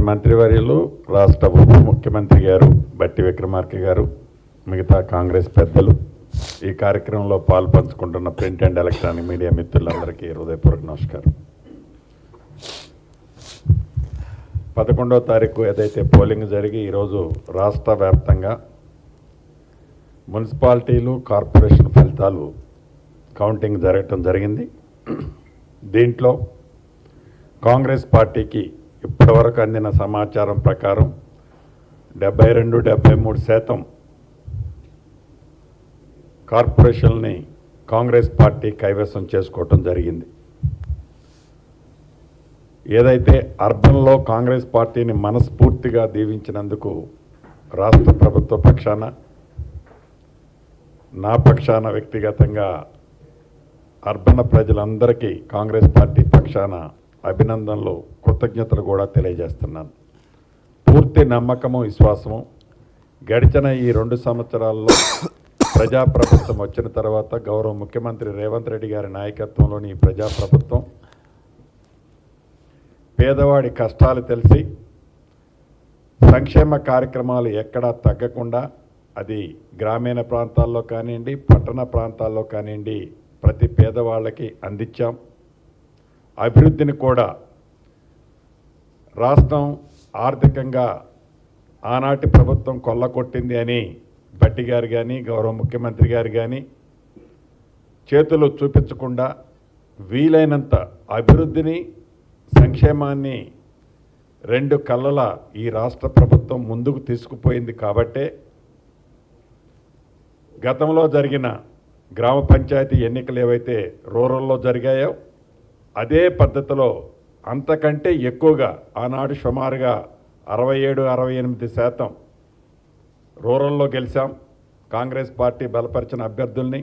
మంత్రివర్యులు, రాష్ట్ర ఉప ముఖ్యమంత్రి గారు బట్టి విక్రమార్క గారు, మిగతా కాంగ్రెస్ పెద్దలు, ఈ కార్యక్రమంలో పాల్పంచుకుంటున్న ప్రింట్ అండ్ ఎలక్ట్రానిక్ మీడియా మిత్రులందరికీ హృదయపూర్వక నమస్కారం. 11వ తారీఖు ఏదైతే పోలింగ్ జరిగి ఈరోజు రాష్ట్ర వ్యాప్తంగా మున్సిపాలిటీలు, కార్పొరేషన్ ఫలితాలు కౌంటింగ్ జరగటం జరిగింది. దీంట్లో కాంగ్రెస్ పార్టీకి ఇప్పటివరకు అందిన సమాచారం ప్రకారం 72-73% కార్పొరేషన్ని కాంగ్రెస్ పార్టీ కైవసం చేసుకోవటం జరిగింది. ఏదైతే అర్బన్లో కాంగ్రెస్ పార్టీని మనస్ఫూర్తిగా దీవించినందుకు రాష్ట్ర ప్రభుత్వ పక్షాన, నా పక్షాన వ్యక్తిగతంగా అర్బన్ ప్రజలందరికీ కాంగ్రెస్ పార్టీ పక్షాన అభినందనలు, కృతజ్ఞతలు కూడా తెలియజేస్తున్నాను. పూర్తి నమ్మకము, విశ్వాసము గడిచిన ఈ 2 సంవత్సరాల్లో ప్రజాప్రభుత్వం వచ్చిన తర్వాత గౌరవ ముఖ్యమంత్రి రేవంత్ రెడ్డి గారి నాయకత్వంలోని ఈ ప్రజాప్రభుత్వం పేదవాడి కష్టాలు తెలిసి సంక్షేమ కార్యక్రమాలు ఎక్కడా తగ్గకుండా, అది గ్రామీణ ప్రాంతాల్లో కానివ్వండి, పట్టణ ప్రాంతాల్లో కానివ్వండి, ప్రతి పేదవాళ్ళకి అందించాం. అభివృద్ధిని కూడా రాష్ట్రం ఆర్థికంగా ఆనాటి ప్రభుత్వం కొల్లకొట్టింది అని బట్టి గారు కానీ, గౌరవ ముఖ్యమంత్రి గారు కానీ చేతులు చూపించకుండా వీలైనంత అభివృద్ధిని, సంక్షేమాన్ని 2 కళ్ళల ఈ రాష్ట్ర ప్రభుత్వం ముందుకు తీసుకుపోయింది. కాబట్టే గతంలో జరిగిన గ్రామ పంచాయతీ ఎన్నికలు ఏవైతే రూరల్లో జరిగాయో అదే పద్ధతిలో అంతకంటే ఎక్కువగా ఆనాడు సుమారుగా 67-68% రూరల్లో గెలిచాం. కాంగ్రెస్ పార్టీ బలపరిచిన అభ్యర్థుల్ని.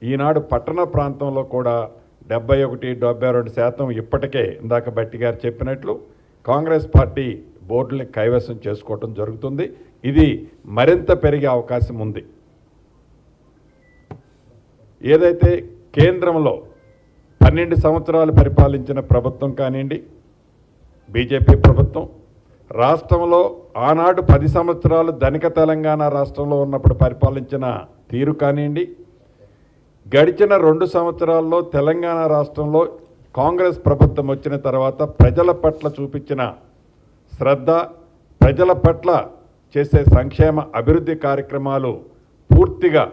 ఈనాడు పట్టణ ప్రాంతంలో కూడా 71-72% ఇప్పటికే ఇందాక బట్టి గారు చెప్పినట్లు కాంగ్రెస్ పార్టీ బోర్డుల్ని కైవసం చేసుకోవటం జరుగుతుంది. ఇది మరింత పెరిగే అవకాశం ఉంది. ఏదైతే కేంద్రంలో 12 సంవత్సరాలు పరిపాలించిన ప్రభుత్వం కానివ్వండి, బీజేపీ ప్రభుత్వం, రాష్ట్రంలో ఆనాడు 10 సంవత్సరాలు ధనిక తెలంగాణ రాష్ట్రంలో ఉన్నప్పుడు పరిపాలించిన తీరు కానివ్వండి, గడిచిన 2 సంవత్సరాల్లో తెలంగాణ రాష్ట్రంలో కాంగ్రెస్ ప్రభుత్వం వచ్చిన తర్వాత ప్రజల పట్ల చూపించిన శ్రద్ధ, ప్రజల పట్ల చేసే సంక్షేమ అభివృద్ధి కార్యక్రమాలు పూర్తిగా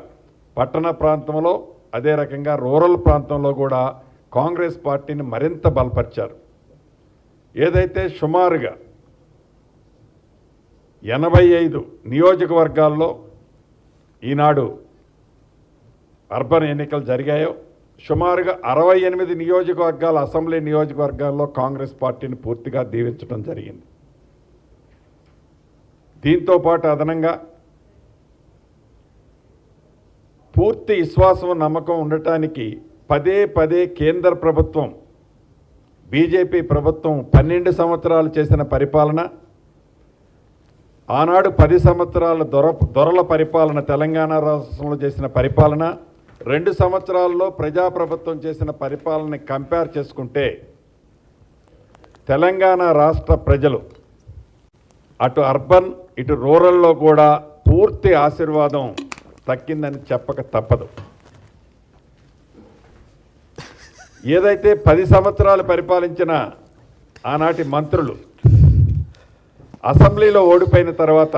పట్టణ ప్రాంతంలో, అదే రకంగా రూరల్ ప్రాంతంలో కూడా కాంగ్రెస్ పార్టీని మరింత బలపరిచారు. ఏదైతే సుమారుగా 85 నియోజకవర్గాల్లో ఈనాడు అర్బన్ ఎన్నికలు జరిగాయో, సుమారుగా 68 నియోజకవర్గాల అసెంబ్లీ నియోజకవర్గాల్లో కాంగ్రెస్ పార్టీని పూర్తిగా దీవించడం జరిగింది. దీంతోపాటు అదనంగా పూర్తి విశ్వాసం, నమ్మకం ఉండటానికి పదే కేంద్ర ప్రభుత్వం, బీజేపీ ప్రభుత్వం 12 సంవత్సరాలు చేసిన పరిపాలన, ఆనాడు 10 సంవత్సరాల దొరల పరిపాలన, తెలంగాణ రాష్ట్రంలో చేసిన పరిపాలన, 2 సంవత్సరాల్లో ప్రజాప్రభుత్వం చేసిన పరిపాలనని కంపేర్ చేసుకుంటే తెలంగాణ రాష్ట్ర ప్రజలు అటు అర్బన్ ఇటు రూరల్లో కూడా పూర్తి ఆశీర్వాదం దక్కిందని చెప్పక తప్పదు. ఏదైతే 10 సంవత్సరాలు పరిపాలించిన ఆనాటి మంత్రులు అసెంబ్లీలో ఓడిపోయిన తర్వాత